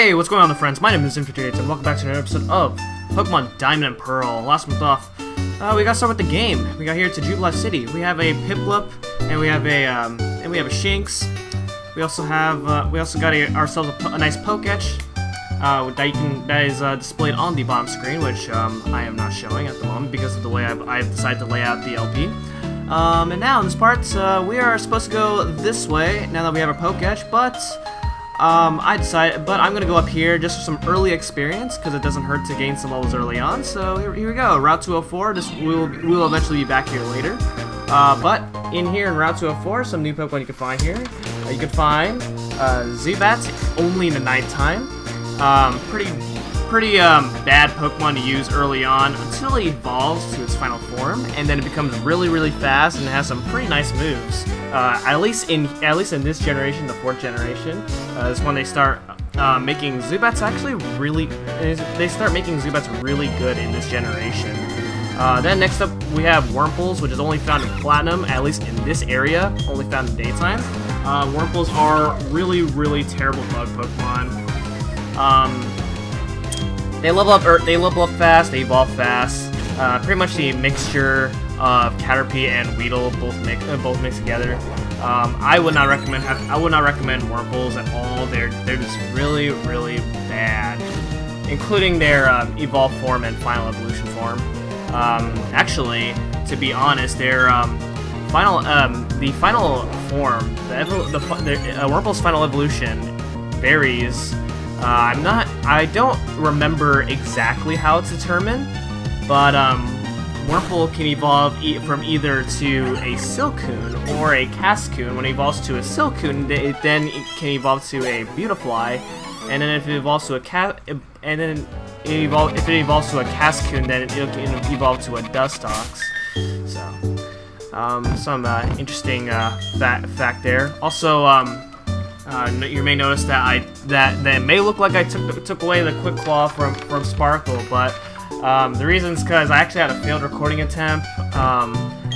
Hey, what's going on, friends? My name is Infiltrator, and welcome back to another episode of Pokemon Diamond and Pearl. Last month off, we got started with the game. We got here to Badgeless City. We have a Piplup, and we have a Shinx. We also got ourselves a nice Poketch that is displayed on the bottom screen, which I am not showing at the moment because of the way I've decided to lay out the LP. And now in this part, we are supposed to go this way now that we have our Poketch, but I'm gonna go up here just for some early experience because it doesn't hurt to gain some levels early on. So here we go, Route 204. We will eventually be back here later. But in here in Route 204, some new Pokemon you can find here. You can find Zubat only in the nighttime. Pretty bad Pokemon to use early on until it evolves to its final form, and then it becomes really fast and has some pretty nice moves. At least in this generation, the 4th generation, is when they start making Zubats really good in this generation. Then next up we have Wurmples, which is only found in Platinum, at least in this area, only found in daytime. Wurmples are really terrible bug Pokemon. They level up fast, they evolve fast. Pretty much the mixture of Caterpie and Weedle both mixed together. I would not recommend Wurmples at all. They're just really bad, including their evolved form and final evolution form. Actually, to be honest, their final form, Wurmple's final evolution varies. I don't remember exactly how it's determined, but Wurmple can evolve from either to a Silcoon or a Cascoon. When it evolves to a Silcoon, then it can evolve to a Beautifly, and then if it evolves to a Cascoon, then it can evolve to a Dustox. So, some interesting fact there. Also, you may notice that that may look like I took away the Quick Claw from Sparkle, but the reason is because I actually had a failed recording attempt.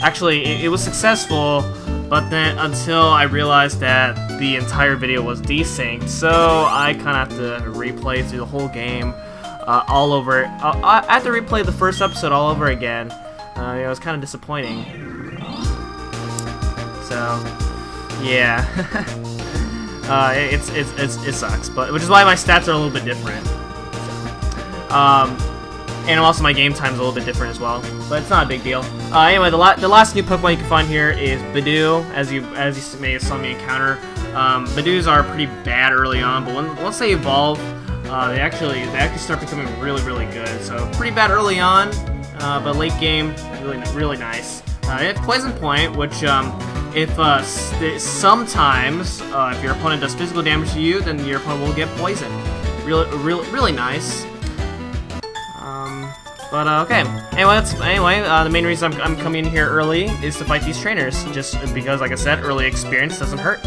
Actually, it was successful, but then until I realized that the entire video was desynced, so I kind of have to replay through the whole game all over. I had to replay the first episode all over again. It was kind of disappointing. So, yeah. It sucks, but which is why my stats are a little bit different. And also my game time's a little bit different as well, but it's not a big deal. Anyway, the last new Pokemon you can find here is Badoo, as you may have saw me encounter. Badoos are pretty bad early on, but once they evolve, they actually start becoming really good. So pretty bad early on, but late game really nice. They have Poison Point, which sometimes if your opponent does physical damage to you, then your opponent will get poisoned. Really nice. Okay. Anyway, the main reason I'm coming in here early is to fight these trainers, just because, like I said, early experience doesn't hurt.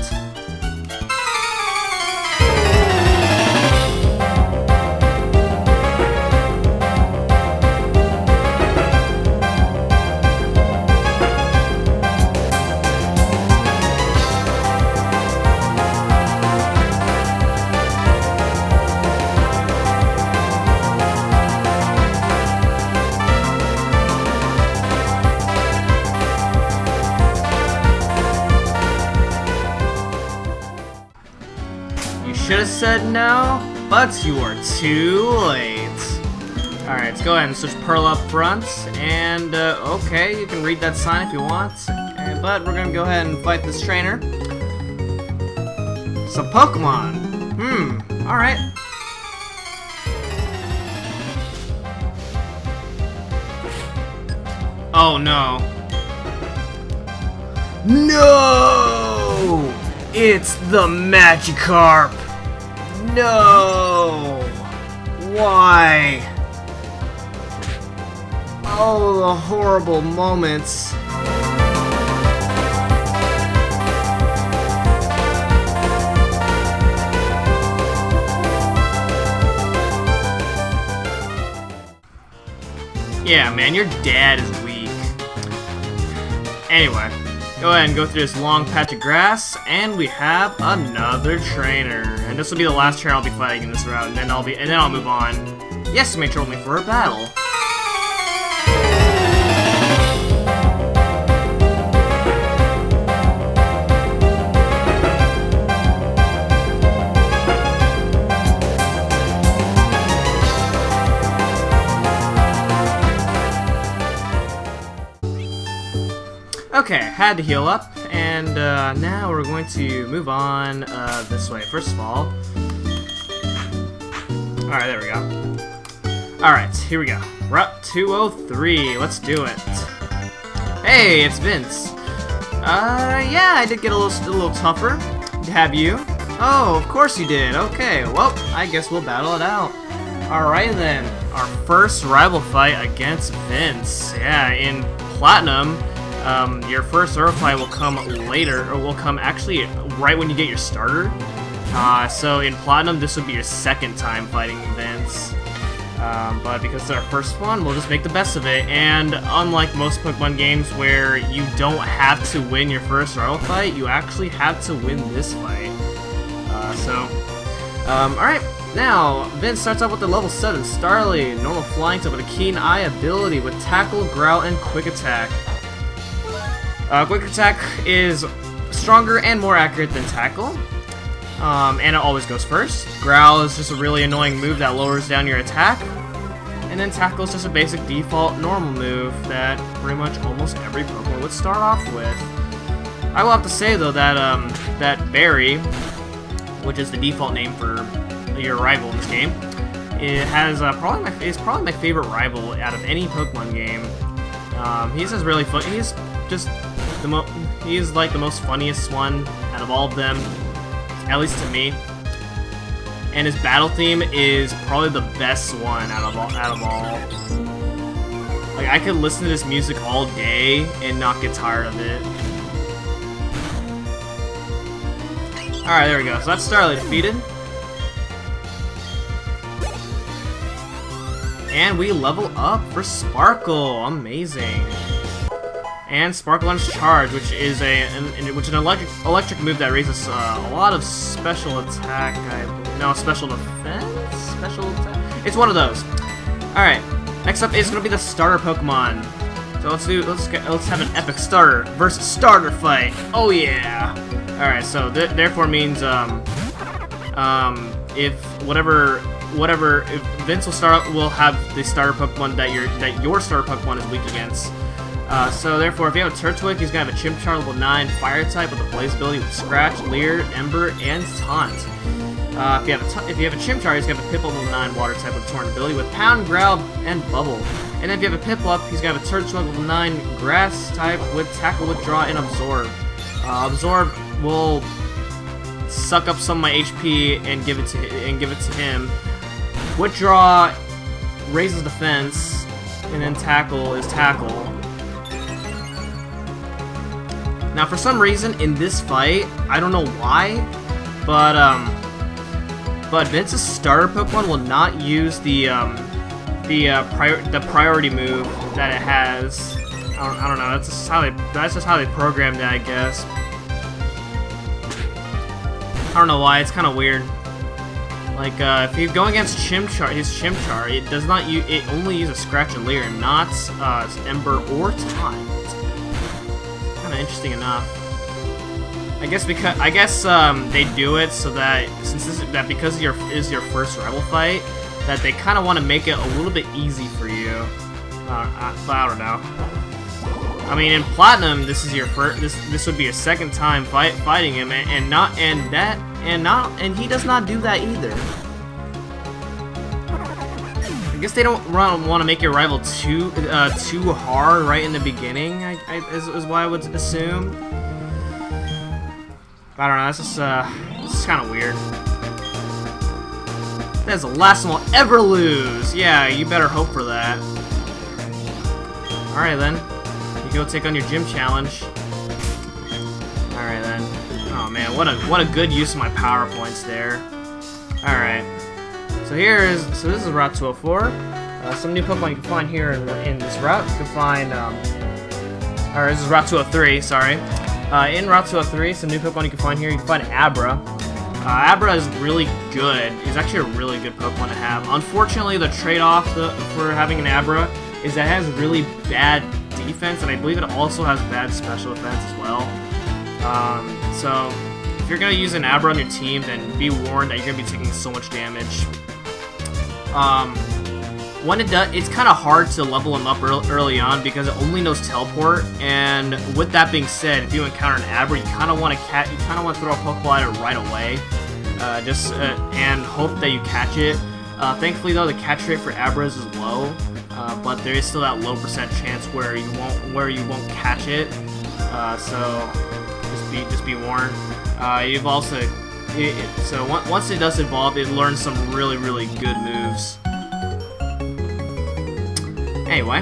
Should have said no, but you are too late. Alright, let's go ahead and switch Pearl up front, and okay, you can read that sign if you want, but we're gonna go ahead and fight this trainer. Some Pokemon! Alright. Oh no. No! It's the Magikarp! No! Why? Oh, the horrible moments. Yeah, man, your dad is weak. Anyway, go ahead and go through this long patch of grass, and we have another trainer. And this will be the last trainer I'll be fighting in this route, and then I'll move on. Yes, make sure only for a battle. Okay, had to heal up, and now we're going to move on this way. First of all, alright, there we go. Alright, here we go. Route 203, let's do it. Hey, it's Vince. Yeah, I did get a little tougher. Have you? Oh, of course you did. Okay, well, I guess we'll battle it out. Alright then, our first rival fight against Vince. Yeah, in Platinum. Your first Earth fight will come later, or will come actually right when you get your starter. So in Platinum, this would be your second time fighting Vince. But because it's our first one, we'll just make the best of it. And unlike most Pokemon games where you don't have to win your first rival fight, you actually have to win this fight. Alright. Now, Vince starts off with the level 7 Starly, normal flying type with a keen eye ability with Tackle, Growl, and Quick Attack. Quick Attack is stronger and more accurate than Tackle, and it always goes first. Growl is just a really annoying move that lowers down your attack, and then Tackle is just a basic default normal move that pretty much almost every Pokemon would start off with. I will have to say though that that Barry, which is the default name for your rival in this game, it has is probably my favorite rival out of any Pokemon game. He's just really fun. He's just he's like the most funniest one out of all of them, at least to me. And his battle theme is probably the best one out of all. Like, I could listen to this music all day and not get tired of it. Alright, there we go. So that's Starly defeated. And we level up for Sparkle. Amazing. And Sparkle Lunge Charge, which is an electric move that raises a lot of special attack. Special defense, special attack. It's one of those. All right. Next up is gonna be the starter Pokemon. So let's have an epic starter versus starter fight. Oh yeah. All right. So therefore means if Vince will have the starter Pokemon that your starter Pokemon is weak against. So therefore, if you have a Turtwig, he's gonna have a Chimchar level 9 Fire type with a Blaze ability with Scratch, Leer, Ember, and Taunt. If you have a Chimchar, he's gonna have a Piplup level 9 Water type with Torrent ability with Pound, Growl, and Bubble. And then if you have a Piplup, he's gonna have a Turtwig level 9 Grass type with Tackle, Withdraw, and Absorb. Absorb will suck up some of my HP and give it to him. Withdraw raises defense, and then Tackle is Tackle. Now, for some reason in this fight, I don't know why, but Vince's starter Pokemon will not use the priority move that it has. I don't know. That's just how they programmed it, I guess. I don't know why. It's kind of weird. Like if you go against his Chimchar, it only uses Scratch and Leer, and not Ember or Taunt. Interesting enough. I guess they do it so that because it is your first rival fight, that they kind of want to make it a little bit easy for you. But I don't know. I mean, in Platinum, this is your first. This would be your second time fighting him, and he does not do that either. I guess they don't want to make your rival too hard right in the beginning. Is what I would assume. I don't know. This is kind of weird. That's the last one we'll ever lose. Yeah, you better hope for that. All right then, you go take on your gym challenge. All right then. Oh man, what a good use of my power points there. All right. So this is Route 204. Some new Pokemon you can find here in this route. You can find, or this is Route 203, sorry. In Route 203, some new Pokemon you can find here. You can find Abra. Abra is really good. He's actually a really good Pokemon to have. Unfortunately, the trade-off for having an Abra is that it has really bad defense, and I believe it also has bad special defense as well. So if you're going to use an Abra on your team, then be warned that you're going to be taking so much damage. When it does, it's kind of hard to level him up early on because it only knows Teleport. And with that being said, if you encounter an Abra, you kind of want to throw a Pokeball at it right away, and hope that you catch it. Thankfully, though, the catch rate for Abras is low, but there is still that low percent chance where you won't catch it. So just be warned. You've also once it does evolve, it learns some really good moves. Anyway,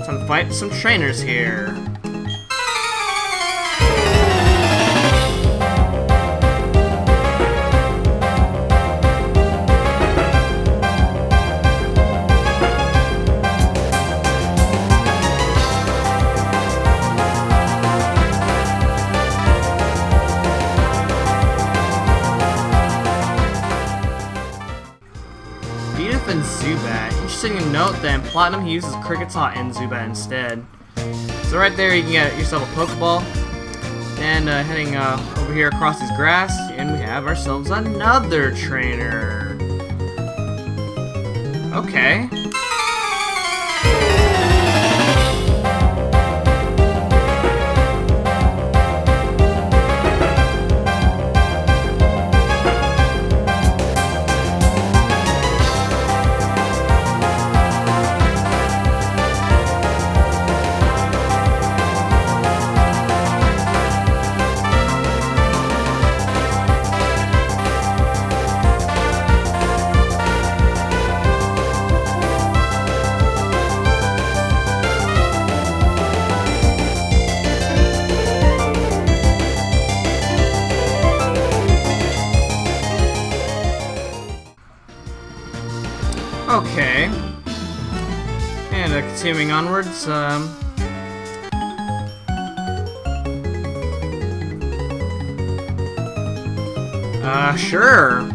time to fight some trainers here. And Zubat. Interesting to note that in Platinum he uses Kricketot and Zubat instead. So right there you can get yourself a Pokeball. And heading over here across this grass, and we have ourselves another trainer. Okay. Okay. And continuing onwards, sure.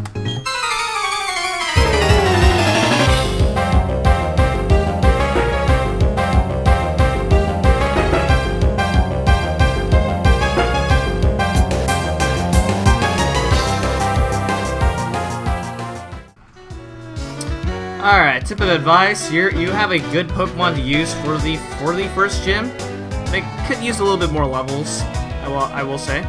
Alright, tip of advice, you have a good Pokemon to use for the first gym. They could use a little bit more levels, I will say.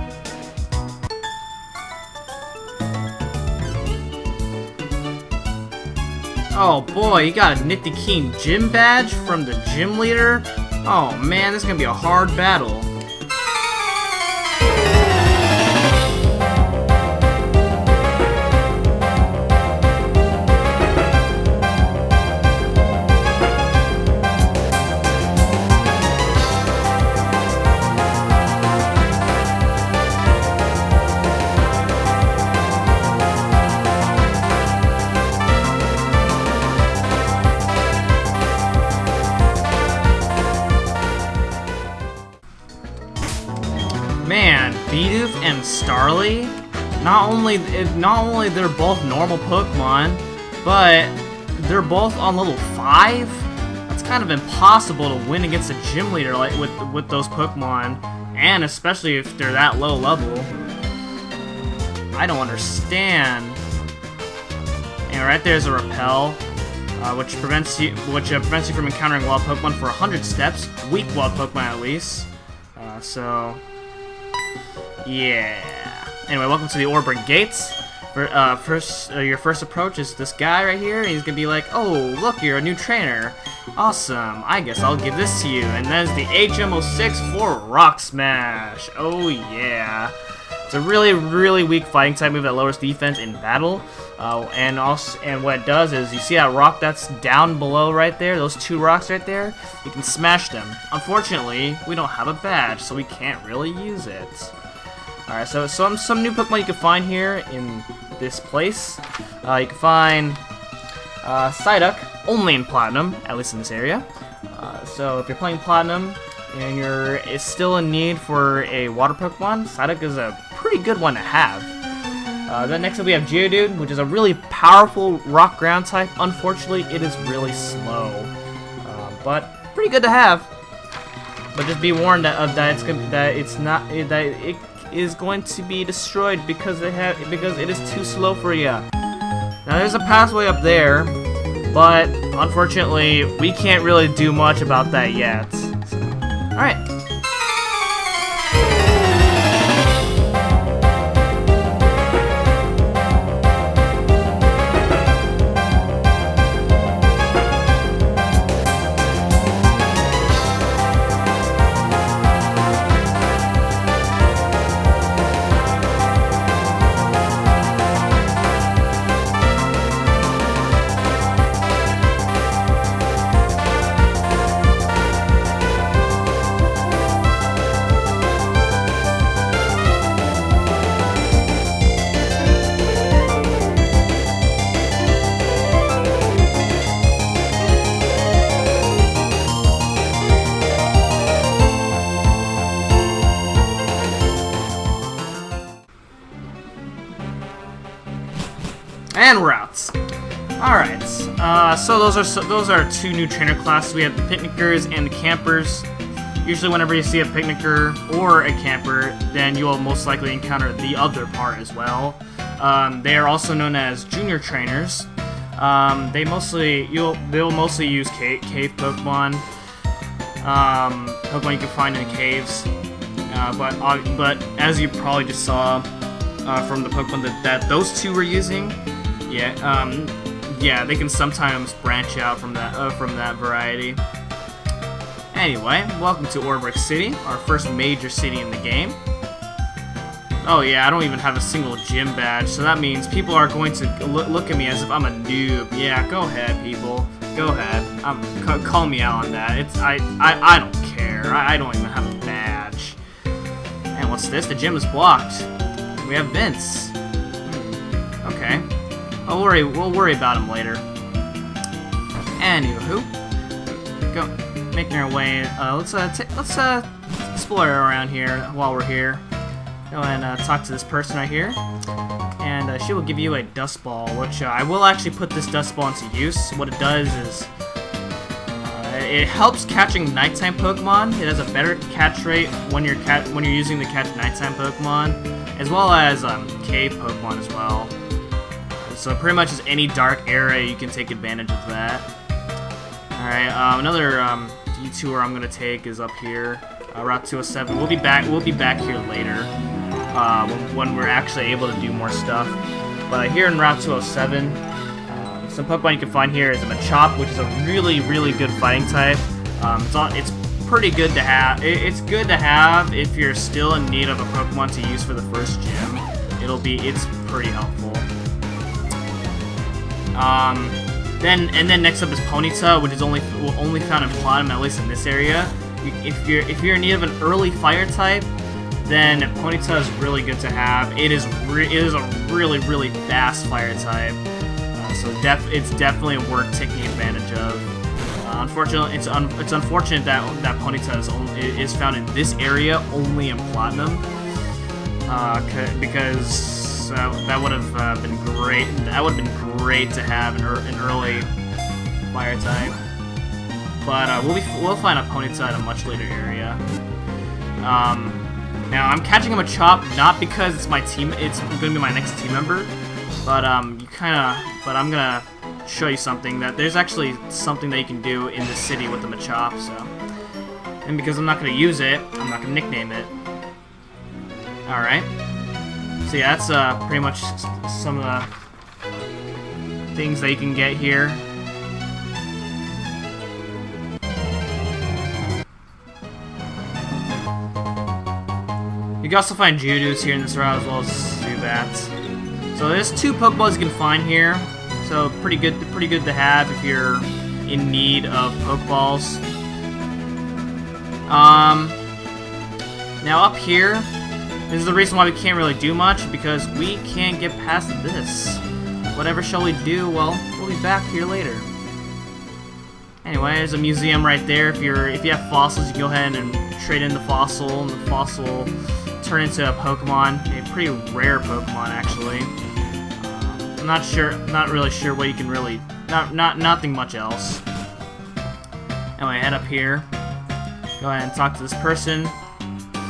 Oh boy, you got a Nifty Keen Gym Badge from the gym leader? Oh man, this is gonna be a hard battle. Man, Bidoof and Starly, not only they're both normal Pokemon, but they're both on level 5. That's kind of impossible to win against a gym leader like with those Pokemon, and especially if they're that low level. I don't understand. And right there's a Repel, which prevents you from encountering wild Pokemon for 100 steps, weak wild Pokemon at least. Yeah. Anyway, welcome to the Oreburgh Gates. Your first approach is this guy right here. He's gonna be like, "Oh, look, you're a new trainer. Awesome. I guess I'll give this to you." And there's the HM06 for Rock Smash. Oh yeah. It's a really weak fighting type move that lowers defense in battle. And what it does is, you see that rock that's down below right there, those two rocks right there, you can smash them. Unfortunately, we don't have a badge, so we can't really use it. Alright, so some new Pokemon you can find here in this place. You can find Psyduck, only in Platinum, at least in this area. So if you're playing Platinum and you're still in need for a water Pokemon, Psyduck is a pretty good one to have. Then next up we have Geodude, which is a really powerful rock ground type. Unfortunately, it is really slow, but pretty good to have. But just be warned that it is going to be destroyed because it is too slow for you. Now there's a pathway up there, but unfortunately we can't really do much about that yet. So, all right. And we're out. Alright, so those are two new trainer classes. We have the Picnickers and the Campers. Usually whenever you see a Picnicker or a Camper, then you will most likely encounter the other part as well. They are also known as Junior Trainers. They'll mostly use cave Pokemon. Pokemon you can find in caves. But as you probably just saw from the Pokemon that those two were using, yeah, they can sometimes branch out from that variety. Anyway, welcome to Oreburgh City, our first major city in the game. Oh yeah, I don't even have a single gym badge, so that means people are going to look at me as if I'm a noob. Yeah, go ahead, people. Go ahead. Call me out on that. I don't care. I don't even have a badge. And what's this? The gym is blocked. We have Vince. Okay. We'll worry about him later. Anywho, go making our way. Let's explore around here while we're here. Go and talk to this person right here, and she will give you a dust ball, which I will actually put this dust ball into use. What it does is it helps catching nighttime Pokemon. It has a better catch rate when you're using the catch nighttime Pokemon, as well as cave Pokemon as well. So pretty much as any dark area, you can take advantage of that. Alright, another detour I'm gonna take is up here, Route 207. We'll be back here later, when we're actually able to do more stuff. But here in Route 207, some Pokemon you can find here is a Machop, which is a really, really good fighting type. It's pretty good to have. It's good to have if you're still in need of a Pokemon to use for the first gym. It's pretty helpful. Then next up is Ponyta, which is only found in Platinum, at least in this area. If you're in need of an early fire type, then Ponyta is really good to have. It is a really, really fast fire type, so it's definitely worth taking advantage of. Unfortunately, it's unfortunate that Ponyta is found in this area only in Platinum, because that would have been great. That would have been great to have an early fire type. But we'll find a Ponyta at a much later area. Now I'm catching him a Machop not because it's my team. It's going to be my next team member, but I'm gonna show you something that there's actually something that you can do in the city with the Machop. So, and because I'm not going to use it, I'm not going to nickname it. All right. So yeah, that's pretty much some of the things that you can get here. You can also find Geodudes here in this route, as well as Zubats. So there's two Pokeballs you can find here. So pretty good to have if you're in need of Pokeballs. Now up here, this is the reason why we can't really do much, because we can't get past this. Whatever shall we do? Well, we'll be back here later. Anyway, there's a museum right there. If you have fossils, you can go ahead and trade in the fossil, and the fossil will turn into a Pokemon, a pretty rare Pokemon actually. I'm not really sure what you can really, nothing much else. Anyway, head up here. Go ahead and talk to this person,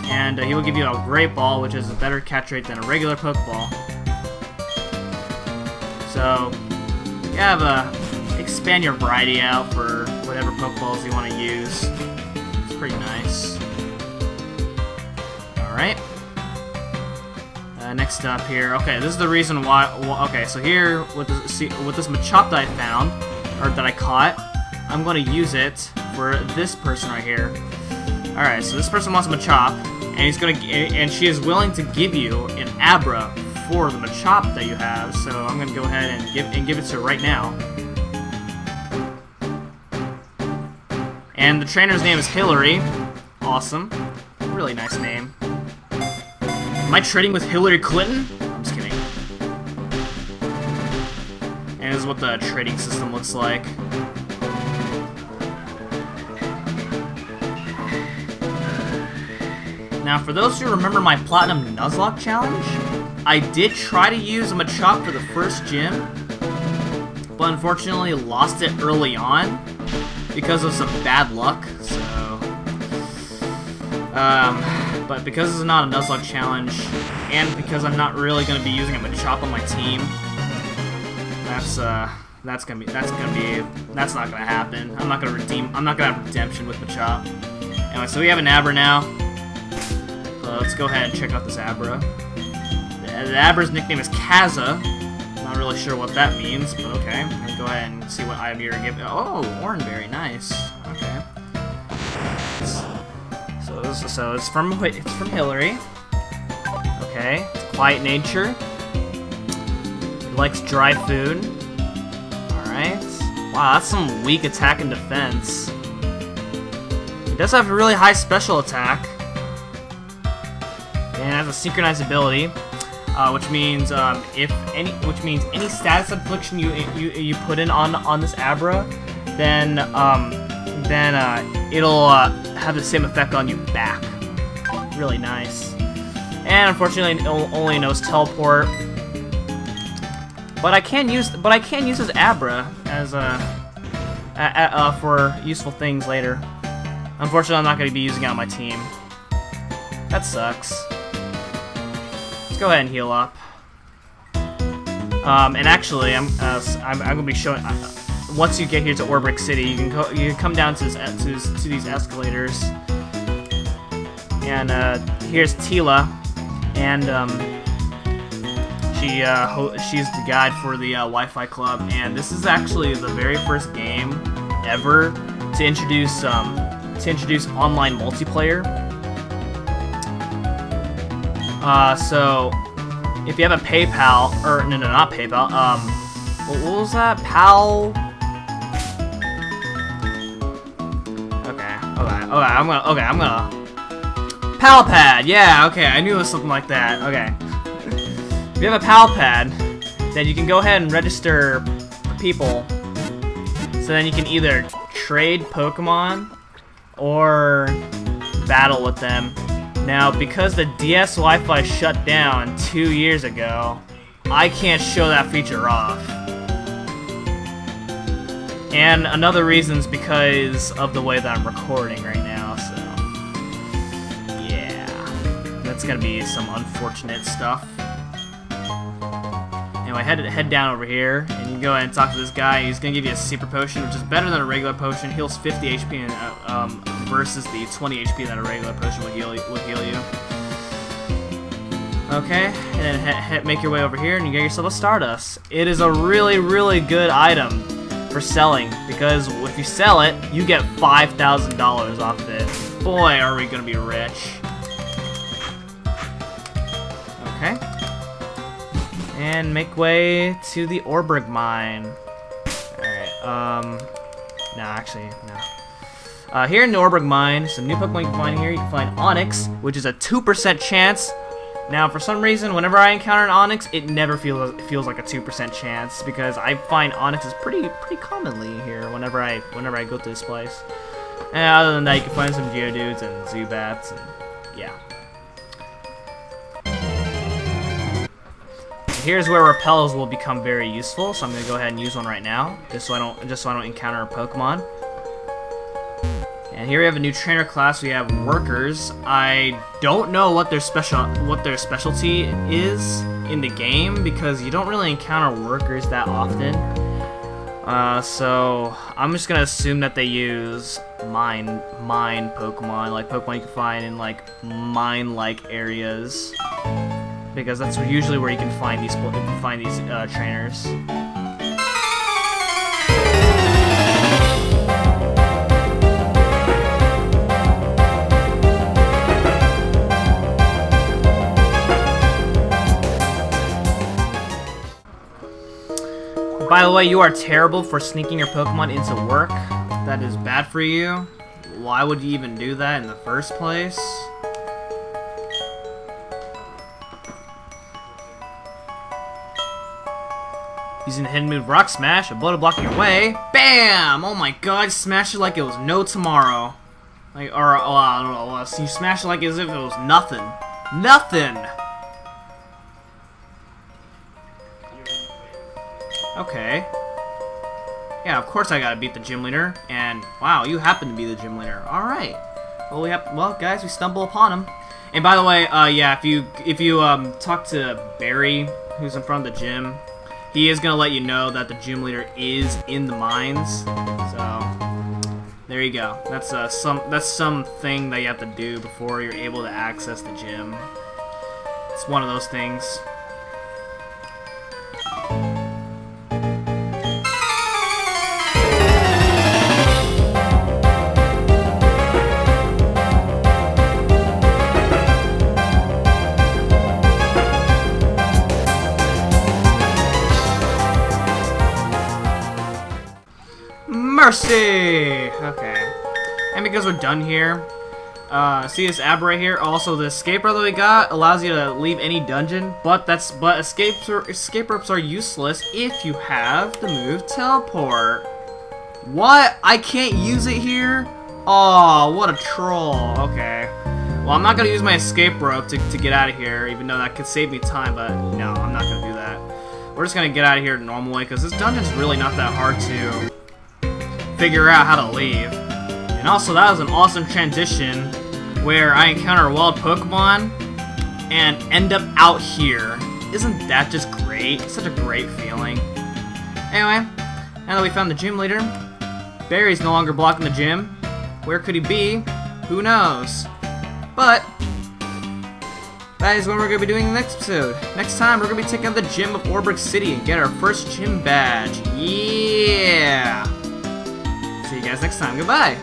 and he will give you a Great Ball, which is a better catch rate than a regular Pokeball. So you have expand your variety out for whatever Pokeballs you want to use. It's pretty nice. Alright. Next up here. Okay, this is the reason why. Okay, so here with this Machop that I found, or that I caught, I'm going to use it for this person right here. Alright, so this person wants a Machop, and she is willing to give you an Abra for the Machop that you have. So I'm going to go ahead and give it to her right now. And the trainer's name is Hillary. Awesome. Really nice name. Am I trading with Hillary Clinton? I'm just kidding. And this is what the trading system looks like. Now, for those who remember my Platinum Nuzlocke challenge, I did try to use a Machop for the first gym, but unfortunately lost it early on because of some bad luck, so... but because this is not a Nuzlocke challenge, and because I'm not really going to be using a Machop on my team, that's not going to happen. I'm not going to have redemption with Machop. Anyway, so we have an Abra now. Let's go ahead and check out this Abra. The Abra's nickname is Kaza. Not really sure what that means, but okay. Let's go ahead and see what item you're gonna give. Oh, Oreburgh, nice. Okay. So it's from Hillary. Okay. It's quiet nature. It likes dry food. All right. Wow, that's some weak attack and defense. It does have a really high special attack. And it has a synchronized ability, which means any status infliction you put in on this Abra, then it'll have the same effect on you back. Really nice. And unfortunately, it only knows teleport. But I can use this Abra as for useful things later. Unfortunately, I'm not going to be using it on my team. That sucks. Let's go ahead and heal up. And actually, I'm gonna be showing. Once you get here to Oreburgh City, you can come down to these escalators. And here's Tila, and she's the guide for the Wi-Fi club. And this is actually the very first game ever to introduce online multiplayer. So if you have a PayPal, or no, not PayPal. What was that? Pal. Okay. I'm gonna. Palpad. Yeah. Okay. I knew it was something like that. Okay. If you have a Palpad, then you can go ahead and register people. So then you can either trade Pokemon or battle with them. Now, because the DS Wi-Fi shut down 2 years ago, I can't show that feature off. And another reason is because of the way that I'm recording right now, so... yeah. That's gonna be some unfortunate stuff. Anyway, head down over here, and you can go ahead and talk to this guy. He's gonna give you a super potion, which is better than a regular potion. Heals 50 HP and, versus the 20 HP that a regular potion would heal you. Okay, and then make your way over here, and you get yourself a Stardust. It is a really, really good item for selling, because if you sell it, you get $5,000 off it. Boy, are we gonna be rich. Okay. And make way to the Oreburgh mine. Alright, no, actually, no. Here in the Oreburgh mine, some new Pokemon you can find here. You can find Onix, which is a 2% chance Now, for some reason, whenever I encounter an Onyx, it never feels like a 2% chance, because I find Onyxes pretty commonly here whenever I go to this place. And other than that, you can find some Geodudes and Zubats, and yeah. Here's where repels will become very useful, so I'm gonna go ahead and use one right now, just so I don't encounter a Pokemon. And here we have a new trainer class. We have workers. I don't know what their specialty is in the game, because you don't really encounter workers that often. So I'm just gonna assume that they use mine Pokemon, like Pokemon you can find in like mine-like areas, because that's usually where you can find these trainers. By the way, you are terrible for sneaking your Pokemon into work. That is bad for you. Why would you even do that in the first place? Using the hidden move Rock Smash, a blow to block your way. BAM! Oh my god, smash it like it was no tomorrow. Like, or, oh, I don't know, so you smash it like as if it was nothing. Nothing! Okay. Yeah, of course I gotta beat the gym leader, and wow, you happen to be the gym leader. All right. Well, guys, we stumble upon him. And by the way, yeah, if you talk to Barry, who's in front of the gym, he is gonna let you know that the gym leader is in the mines. So there you go. That's something that you have to do before you're able to access the gym. It's one of those things. Mercy! Okay. And because we're done here, see this ab right here? Also, the escape rope that we got allows you to leave any dungeon, but escape ropes are useless if you have the move teleport. What? I can't use it here? Oh, what a troll. Okay. Well, I'm not gonna use my escape rope to get out of here, even though that could save me time, but no, I'm not gonna do that. We're just gonna get out of here the normal way, because this dungeon's really not that hard to figure out how to leave. And also, that was an awesome transition where I encounter a wild Pokemon and end up out here. Isn't that just great? Such a great feeling. Anyway, now that we found the gym leader, Barry's no longer blocking the gym. Where could he be? Who knows? But that is what we're going to be doing in the next episode. Next time, we're going to be taking out the gym of Oreburgh City and get our first gym badge. Yeah! See you guys next time. Goodbye!